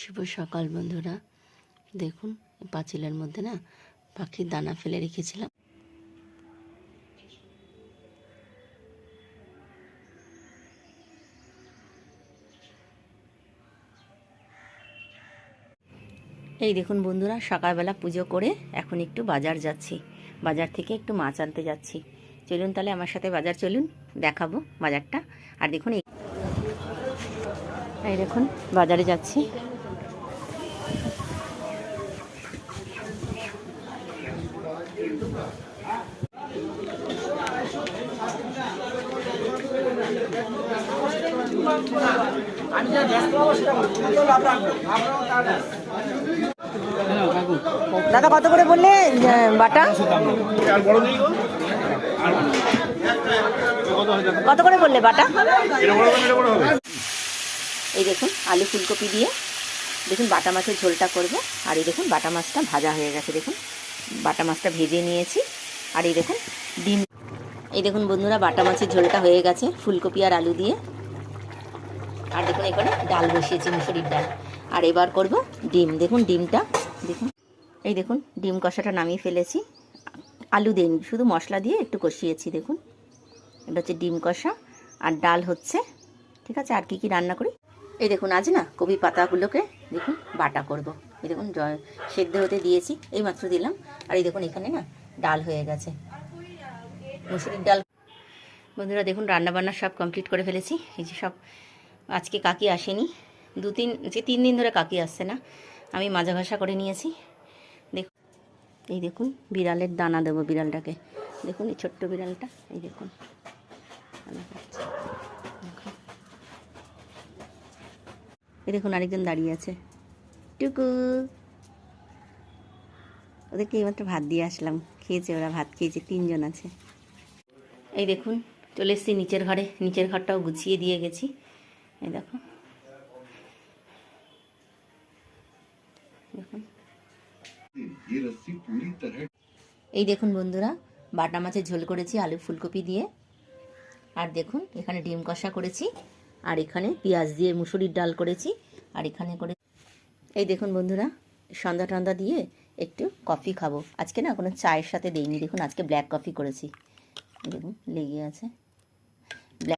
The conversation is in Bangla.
শুভ সকাল বন্ধুরা। দেখুন পাঁচিলের মধ্যে না পাখির দানা ফেলে রেখেছিলাম। এই দেখুন বন্ধুরা, সকালবেলা পুজো করে এখন একটু বাজার যাচ্ছি। বাজার থেকে একটু মাছ আনতে যাচ্ছি। চলুন তাহলে আমার সাথে বাজার চলুন, দেখাবো বাজারটা। আর দেখুন এই দেখুন বাজারে যাচ্ছি। দাদা কত করে বললে বাটা? কত করে বললে বাটা? এই দেখুন আলু ফুলকপি দিয়ে দেখুন বাটা মাছের ঝোলটা করব। আর এই দেখুন বাটা মাছটা ভাজা হয়ে গেছে। দেখুন বাটা মাছটা ভেজে নিয়েছি। আর এই দেখুন ডিম। এই দেখুন বন্ধুরা, বাটা মাছের ঝোলটা হয়ে গেছে ফুলকপি আর আলু দিয়ে। আর দেখুন এখানে ডাল বসিয়েছি, মুসুরির ডাল। আর এবার করব ডিম। দেখুন ডিমটা দেখুন, এই দেখুন ডিম কষাটা নামিয়ে ফেলেছি। আলু দেইনি, শুধু মশলা দিয়ে একটু কষিয়েছি। দেখুন এটা হচ্ছে ডিম কষা। আর ডাল হচ্ছে, ঠিক আছে। আর কি কি রান্না করি এই দেখুন, আজ না কপি পাতাগুলোকে দেখুন বাটা করব। এই দেখুন সেদ্ধ হতে দিয়েছি, এই মাত্র দিলাম। আর এই দেখুন এখানে না ডাল হয়ে গেছে, মুসুরির ডাল। বন্ধুরা দেখুন রান্নাবান্না সব কমপ্লিট করে ফেলেছি। এই যে সব, আজকে কাকি আসেনি, 3 দিন ধরে কাকি আসছে না। আমি মাজা ঘষা করে নিয়েছি। দেখুন এই দেখুন বিড়ালের দানা দেবো বিড়ালটাকে। দেখুন এই ছোট্ট বিড়ালটা, এই দেখুন এই দেখুন আরেকজন দাঁড়িয়ে আছে, টুকু। ওদেরকে এইমাত্র ভাত দিয়ে আসলাম, খেয়েছে ওরা, ভাত খেয়েছে, 3 জন আছে। এই দেখুন চলে এসেছি নিচের ঘরে, নিচের ঘরটাও গুছিয়ে দিয়ে গেছি। এই দেখো, দেখুন এই দেখুন বন্ধুরা, বাটা মাছের ঝোল করেছি আলু ফুলকপি দিয়ে। আর দেখুন এখানে ডিম কষা করেছি। আর এখানে পেঁয়াজ দিয়ে মুসুরির ডাল করেছি। আর এখানে করে এই দেখুন বন্ধুরা, সন্ধ্যা টন্দা দিয়ে একটু কফি খাবো। আজকে না কোনো চায়ের সাথে দেইনি। দেখুন আজকে ব্ল্যাক কফি করেছি। দেখুন লেগে আছে।